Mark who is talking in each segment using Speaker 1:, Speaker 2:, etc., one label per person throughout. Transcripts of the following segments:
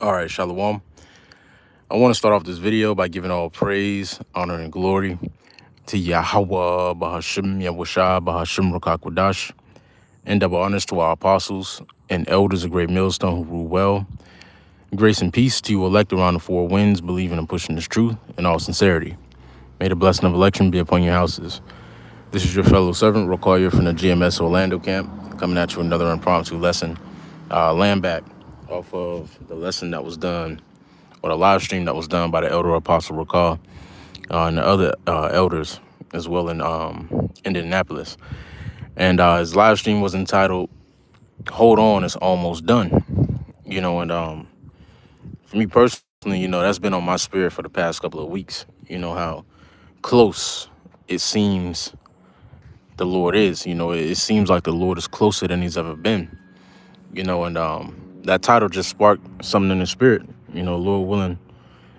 Speaker 1: All right, Shalom. I want to start off this video by giving all praise, honor, and glory to Yahweh, Bahashim, Yahushua, Bahashim, Rakakwadash, and double honors to our apostles and elders of Great Millstone who rule well. Grace and peace to you elect around the four winds, believing and pushing this truth in all sincerity. May the blessing of election be upon your houses. This is your fellow servant, Rokoya from the GMS Orlando camp, coming at you another impromptu lesson. Land back off of the lesson that was done, or the live stream that was done by the elder apostle Rakal and the other elders as well in Indianapolis. And his live stream was entitled "Hold On, It's Almost Done." And for me personally, that's been on my spirit for the past couple of weeks. You know how close it seems the Lord is. It seems like the Lord is closer than he's ever been. And that title just sparked something in the spirit. Lord willing,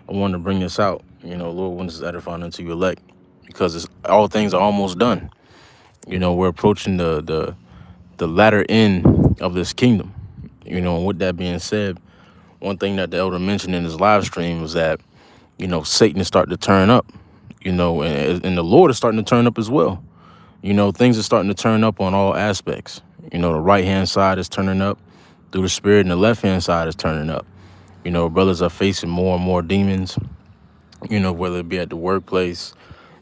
Speaker 1: I wanted to bring this out. Lord willing, is edifying unto you elect, because all things are almost done. We're approaching the latter end of this kingdom. And with that being said, one thing that the elder mentioned in his live stream was that Satan is starting to turn up. And the Lord is starting to turn up as well. Things are starting to turn up on all aspects. The right hand side is turning up through the spirit, and the left hand side is turning up. Brothers are facing more and more demons. Whether it be at the workplace,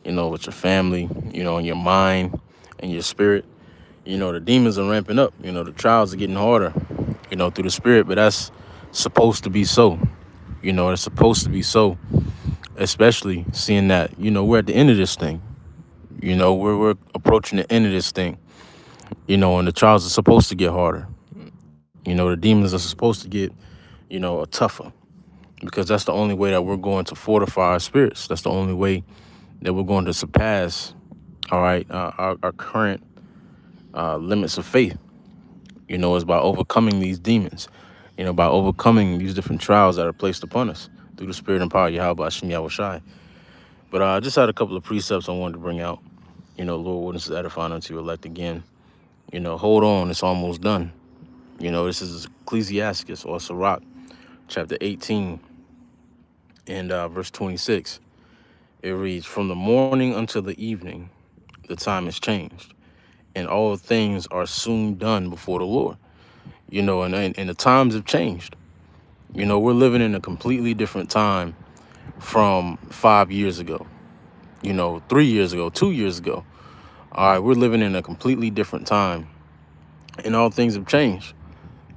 Speaker 1: with your family, in your mind and your spirit. The demons are ramping up. The trials are getting harder, through the spirit, but that's supposed to be so. It's supposed to be so, especially seeing that, we're at the end of this thing. We're approaching the end of this thing, and the trials are supposed to get harder. The demons are supposed to get, tougher, because that's the only way that we're going to fortify our spirits. That's the only way that we're going to surpass, all right, our current limits of faith, is by overcoming these demons, by overcoming these different trials that are placed upon us through the spirit and power of Yahweh Hashem Yahushai. But I just had a couple of precepts I wanted to bring out. Lord, witness is edifying unto you elect again. Hold on, it's almost done. This is Ecclesiastes or Sirach, chapter 18 and verse 26. It reads, "From the morning until the evening, the time is changed, and all things are soon done before the Lord." And the times have changed. We're living in a completely different time from 5 years ago, 3 years ago, 2 years ago. All right, we're living in a completely different time, and all things have changed.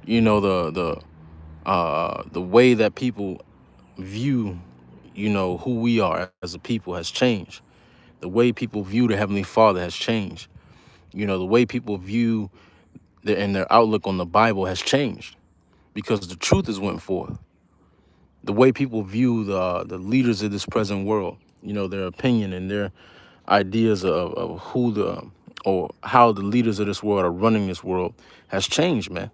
Speaker 1: The way that people view, who we are as a people has changed. The way people view the Heavenly Father has changed. The way people view and their outlook on the Bible has changed, because the truth has went forth. The way people view the leaders of this present world, their opinion and their ideas of who or how the leaders of this world are running this world has changed, man.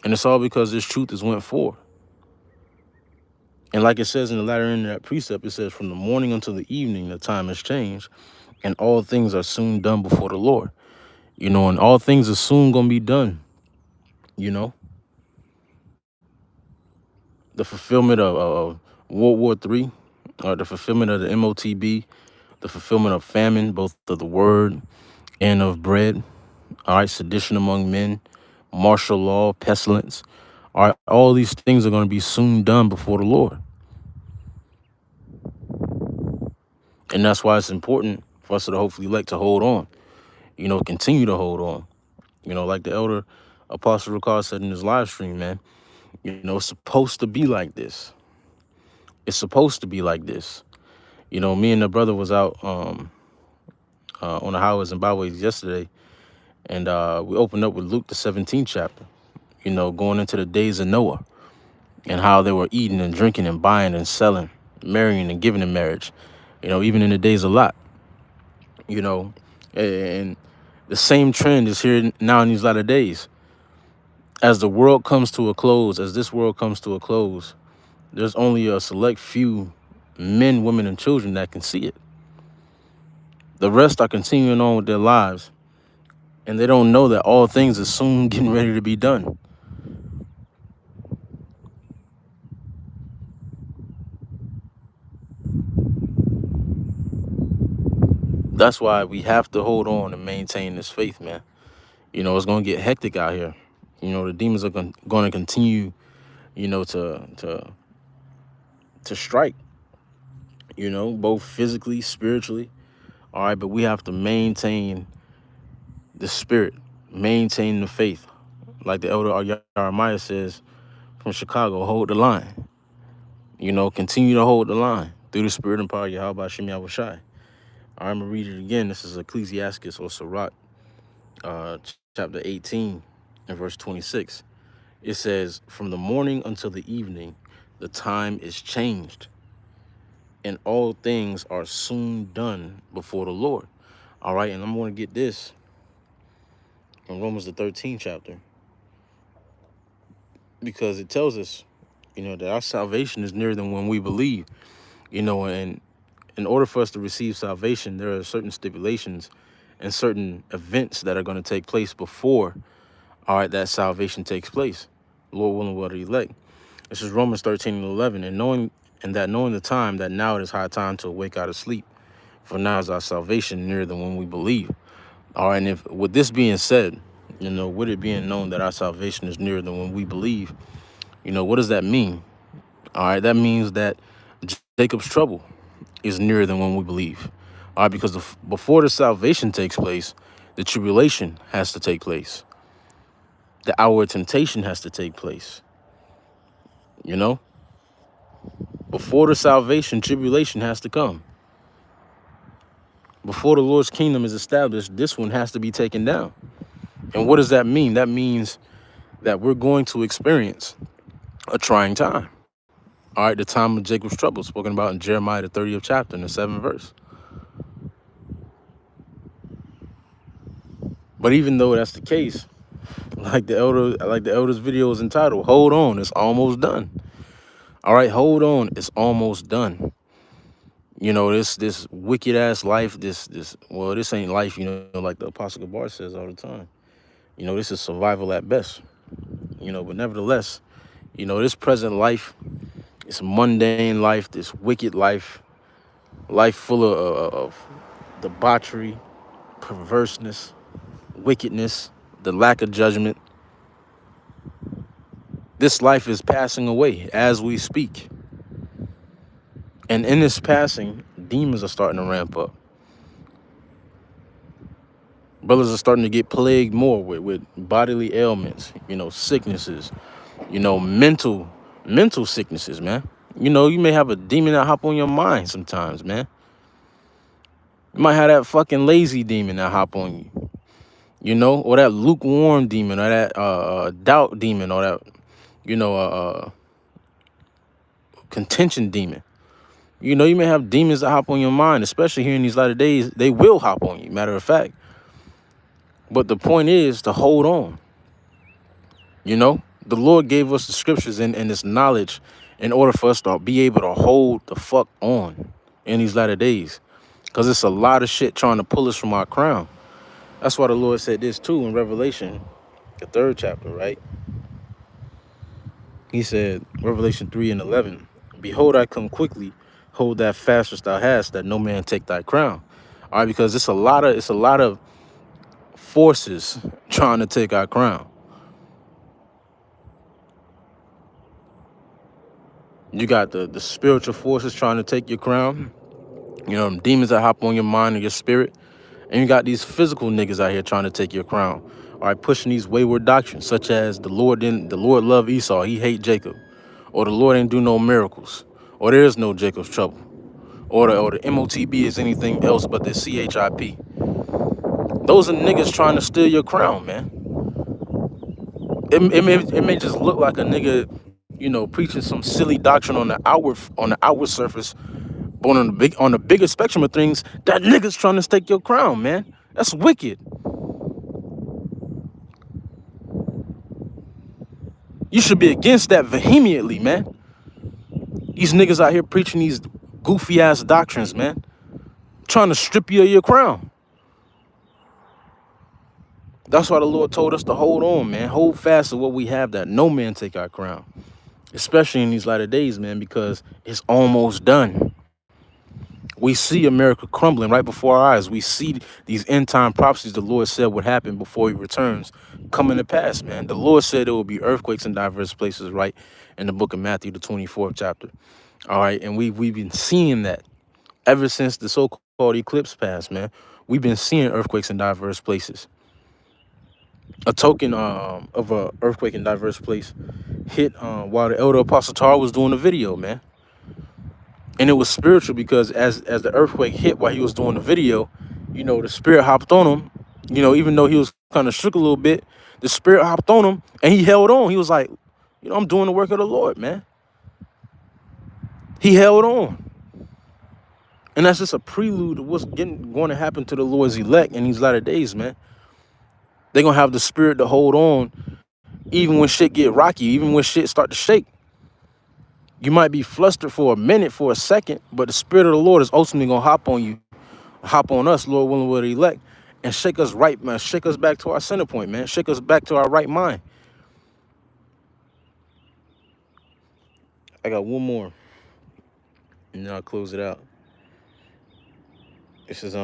Speaker 1: And it's all because this truth has went forth. And like it says in the latter end of that precept, it says, "From the morning until the evening, the time has changed, and all things are soon done before the Lord." And all things are soon gonna be done. You know, the fulfillment of World War III, or the fulfillment of the MOTB, the fulfillment of famine, both of the word and of bread. All right, sedition among men, martial law, pestilence. All right, all these things are going to be soon done before the Lord. And that's why it's important for us to hopefully like to hold on, continue to hold on. Like the elder Apostle Ricard said in his live stream, man, it's supposed to be like this. It's supposed to be like this. Me and the brother was out on the highways and byways yesterday, and we opened up with Luke, the 17th chapter, going into the days of Noah and how they were eating and drinking and buying and selling, marrying and giving in marriage, even in the days of Lot, and the same trend is here now in these latter days. As the world comes to a close, as this world comes to a close, there's only a select few men, women, and children that can see it. The rest are continuing on with their lives, and they don't know that all things are soon getting ready to be done. That's why we have to hold on and maintain this faith, man. You know, it's gonna get hectic out here. You know, the demons are going to continue, you know, to strike. You know, both physically, spiritually. All right, but we have to maintain the spirit, maintain the faith. Like the elder Jeremiah says from Chicago, hold the line. You know, continue to hold the line through the spirit and power of Yahweh Shem Yahushai. I'm going to read it again. This is Ecclesiastes or Sirach, chapter 18 and verse 26. It says, from the morning until the evening, the time is changed, and all things are soon done before the Lord. All right, and I'm going to get this in Romans the 13th chapter, because it tells us, you know, that our salvation is nearer than when we believe. You know, and in order for us to receive salvation, there are certain stipulations and certain events that are going to take place before, all right, that salvation takes place. Lord willing, will the elect. This is Romans 13 and 11. And knowing the time, that now it is high time to awake out of sleep. For now is our salvation nearer than when we believe. All right, and if with this being said, you know, with it being known that our salvation is nearer than when we believe, you know, what does that mean? All right, that means that Jacob's trouble is nearer than when we believe. All right, because before the salvation takes place, the tribulation has to take place. The hour of temptation has to take place. You know, before the salvation, tribulation has to come. Before the Lord's kingdom is established, this one has to be taken down. And what does that mean? That means that we're going to experience a trying time. All right, the time of Jacob's trouble, spoken about in Jeremiah, the 30th chapter, in the 7th verse. But even though that's the case, like the elder's video is entitled, hold on, it's almost done. All right, hold on, it's almost done. You know, this wicked ass life, this ain't life, you know, like the Apostle Gabar says all the time. You know, this is survival at best. You know, but nevertheless, you know, this present life, this mundane life, this wicked life full of debauchery, perverseness, wickedness, the lack of judgment. This life is passing away as we speak. And in this passing, demons are starting to ramp up. Brothers are starting to get plagued more with bodily ailments, you know, sicknesses, you know, mental sicknesses, man. You know, you may have a demon that hop on your mind sometimes, man. You might have that fucking lazy demon that hop on you, you know, or that lukewarm demon, or that doubt demon, or that, you know, contention demon. You know, you may have demons that hop on your mind, especially here in these latter days. They will hop on you, matter of fact. But the point is to hold on. You know, the Lord gave us the scriptures and this knowledge in order for us to be able to hold the fuck on in these latter days. Because it's a lot of shit trying to pull us from our crown. That's why the Lord said this too in Revelation, the 3rd chapter, right? He said, Revelation 3 and 11, behold, I come quickly, hold that fast which thou hast, that no man take thy crown. All right, because it's a lot of forces trying to take our crown. You got the spiritual forces trying to take your crown. You know, them demons that hop on your mind and your spirit. And you got these physical niggas out here trying to take your crown. All right, pushing these wayward doctrines, such as the Lord loved Esau, he hate Jacob. Or the Lord didn't do no miracles. Or there is no Jacob's trouble. Or the MOTB is anything else but the CHIP. Those are niggas trying to steal your crown, man. It may just look like a nigga, you know, preaching some silly doctrine on the outward surface, but on the bigger spectrum of things, that nigga's trying to stake your crown, man. That's wicked. You should be against that vehemently, man. These niggas out here preaching these goofy ass doctrines, man, trying to strip you of your crown. That's why the Lord told us to hold on, man. Hold fast to what we have, that no man take our crown. Especially in these latter days, man, because it's almost done. We see America crumbling right before our eyes. We see these end time prophecies the Lord said would happen before he returns coming to pass, man. The Lord said there will be earthquakes in diverse places, right? In the book of Matthew, the 24th chapter. All right. And we've been seeing that ever since the so-called eclipse passed, man. We've been seeing earthquakes in diverse places. A token of a earthquake in diverse place hit while the elder apostle Tar was doing the video, man. And it was spiritual because as the earthquake hit while he was doing the video, you know, the spirit hopped on him. You know, even though he was kind of shook a little bit, the spirit hopped on him and he held on. He was like, you know, I'm doing the work of the Lord, man. He held on. And that's just a prelude of what's going to happen to the Lord's elect in these latter days, man. They're going to have the spirit to hold on even when shit get rocky, even when shit start to shake. You might be flustered for a minute, for a second, but the spirit of the Lord is ultimately going to hop on you, hop on us, Lord willing, with the elect, and shake us right, man. Shake us back to our center point, man. Shake us back to our right mind. I got one more, and then I'll close it out. This is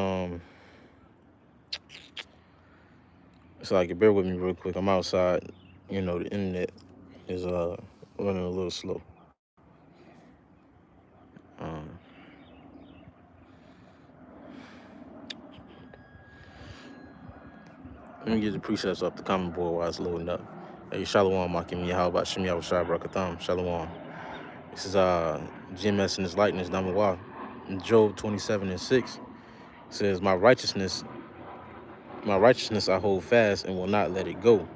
Speaker 1: it's like, bear with me real quick. I'm outside. You know, the internet is running a little slow. Let me get the presets off the comment board while it's loading up. Hey, Shalom, Makim Yahweh, Shem Yahweh Shai Barakatham, Shalom. This is GMS and his likeness, Namawa. Job 27:6 says, My righteousness I hold fast and will not let it go.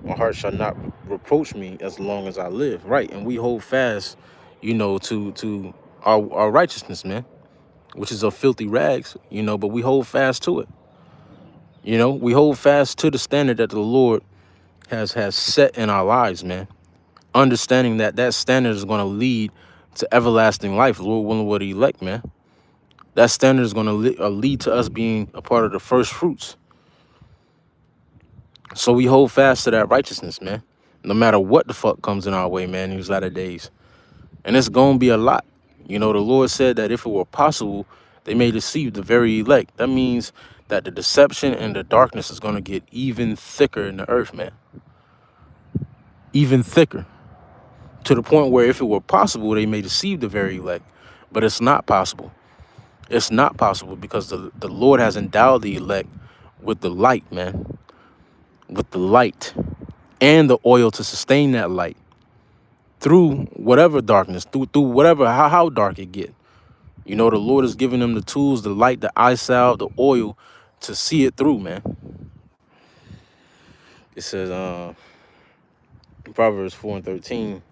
Speaker 1: My heart shall not reproach me as long as I live. Right, and we hold fast, you know, to our righteousness, man, which is of filthy rags, you know, but we hold fast to it. You know, we hold fast to the standard that the Lord has set in our lives, man. Understanding that that standard is going to lead to everlasting life, Lord willing, with the elect, man. That standard is going to lead to us being a part of the first fruits. So we hold fast to that righteousness, man. No matter what the fuck comes in our way, man, in these latter days. And it's going to be a lot. You know, the Lord said that if it were possible, they may deceive the very elect. That means that the deception and the darkness is going to get even thicker in the earth, man. Even thicker. To the point where if it were possible, they may deceive the very elect. But it's not possible. It's not possible because the Lord has endowed the elect with the light, man. With the light and the oil to sustain that light through whatever darkness, through whatever, how dark it get. You know, the Lord is giving them the tools, the light, the eye salve, the oil to see it through, man. It says, Proverbs 4:13,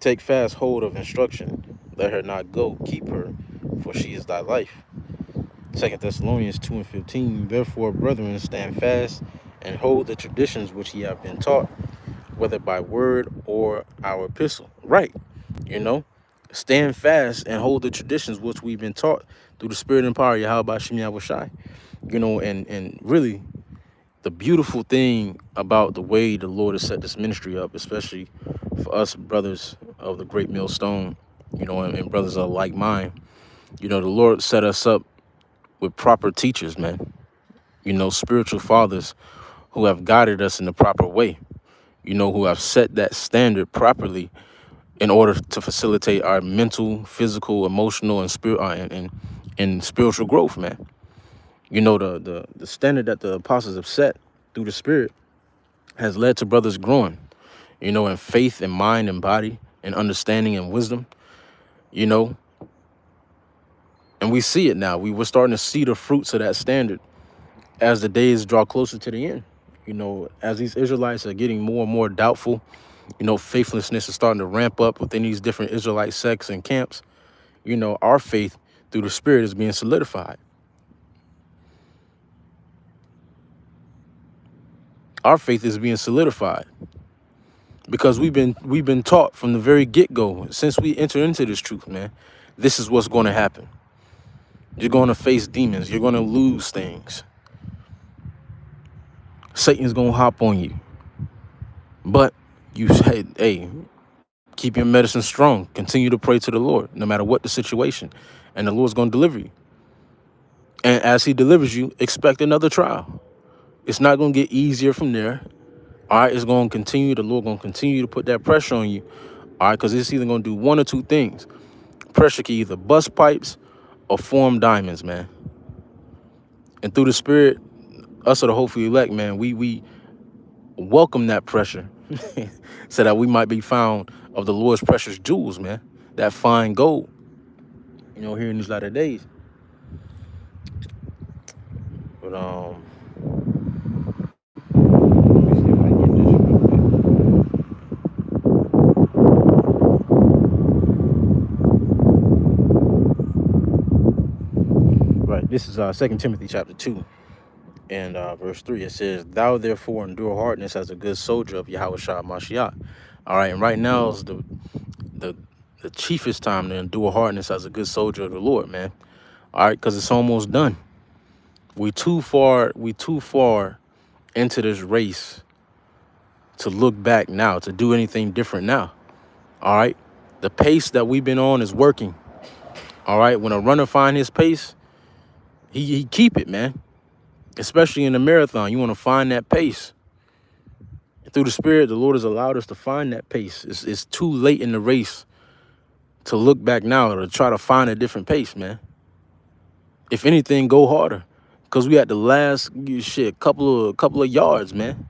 Speaker 1: take fast hold of instruction. Let her not go. Keep her, for she is thy life. 2 Thessalonians 2:15, therefore, brethren, stand fast and hold the traditions which ye have been taught, whether by word or our epistle. Right. You know, stand fast and hold the traditions which we've been taught through the spirit and power of Yahweh Shem Yahweh Shai. You know, and really the beautiful thing about the way the Lord has set this ministry up, especially for us brothers of the great millstone, you know, and brothers of like mind, you know, the Lord set us up with proper teachers, man. You know, spiritual fathers who have guided us in the proper way, you know, who have set that standard properly in order to facilitate our mental, physical, emotional, and spiritual growth, man. You know, the standard that the apostles have set through the Spirit has led to brothers growing, you know, in faith and mind and body and understanding and wisdom, you know. And we see it now. We're starting to see the fruits of that standard as the days draw closer to the end. You know, as these Israelites are getting more and more doubtful, you know, faithlessness is starting to ramp up within these different Israelite sects and camps. You know, our faith through the Spirit is being solidified. Our faith is being solidified because we've been taught from the very get-go, since we entered into this truth, man. This is what's going to happen. You're going to face demons. You're going to lose things. Satan's going to hop on you. But you say, hey, keep your medicine strong. Continue to pray to the Lord, no matter what the situation. And the Lord's going to deliver you. And as he delivers you, expect another trial. It's not going to get easier from there. All right, it's going to continue. The Lord going to continue to put that pressure on you. All right, because it's either going to do one or two things. Pressure can either bust pipes or form diamonds, man. And through the Spirit, us are the hopefully elect, man. We welcome that pressure so that we might be found of the Lord's precious jewels, man. That fine gold, here in these latter days. But let me see if I can get this real quick. Right, this is 2 Timothy chapter 2 and verse 3. It says, "Thou therefore endure hardness as a good soldier of Yahushua Mashiach." All right, and right now is the chiefest time to endure hardness as a good soldier of the Lord, man. All right, because it's almost done. We too far into this race to look back now, to do anything different now. All right, the pace that we've been on is working. All right, when a runner find his pace, he keep it, man. Especially in the marathon, you want to find that pace. And through the Spirit, the Lord has allowed us to find that pace. It's too late in the race to look back now, to try to find a different pace, man. If anything, go harder, because we at the last couple of yards, man.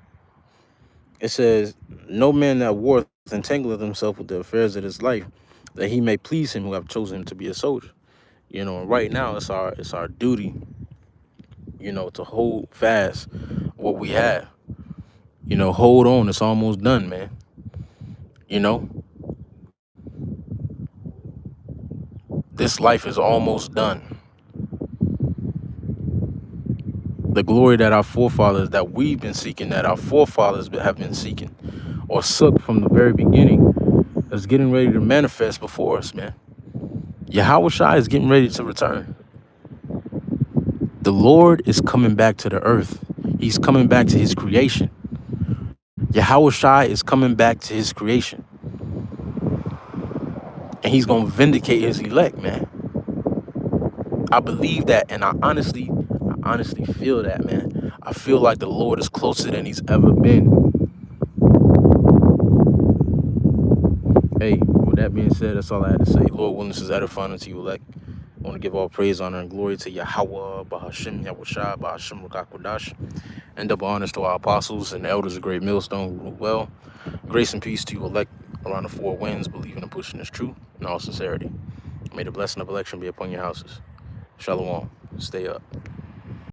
Speaker 1: It says, "No man that warreth entangleth himself with the affairs of his life, that he may please him who have chosen him to be a soldier." Right now it's our duty, to hold fast what we have. Hold on. It's almost done, man. This life is almost done. The glory that our forefathers, that we've been seeking, that our forefathers have been seeking or sought from the very beginning, is getting ready to manifest before us, man. Yahushua is getting ready to return. The Lord is coming back to the earth. He's coming back to his creation. Yahushua is coming back to his creation. And he's going to vindicate his elect, man. I believe that, and I honestly feel that, man. I feel like the Lord is closer than he's ever been. Hey, with that being said, that's all I had to say. Lord willing, this is edifying unto you elect. I want to give all praise, honor, and glory to Yahweh, Bahashim, Yahushua, Bahashim, Rukakwadash, and double honors to our apostles and elders of Great Millstone who rule well. Grace and peace to you elect around the four winds, believing and pushing is true in all sincerity. May the blessing of election be upon your houses. Shalom. Stay up.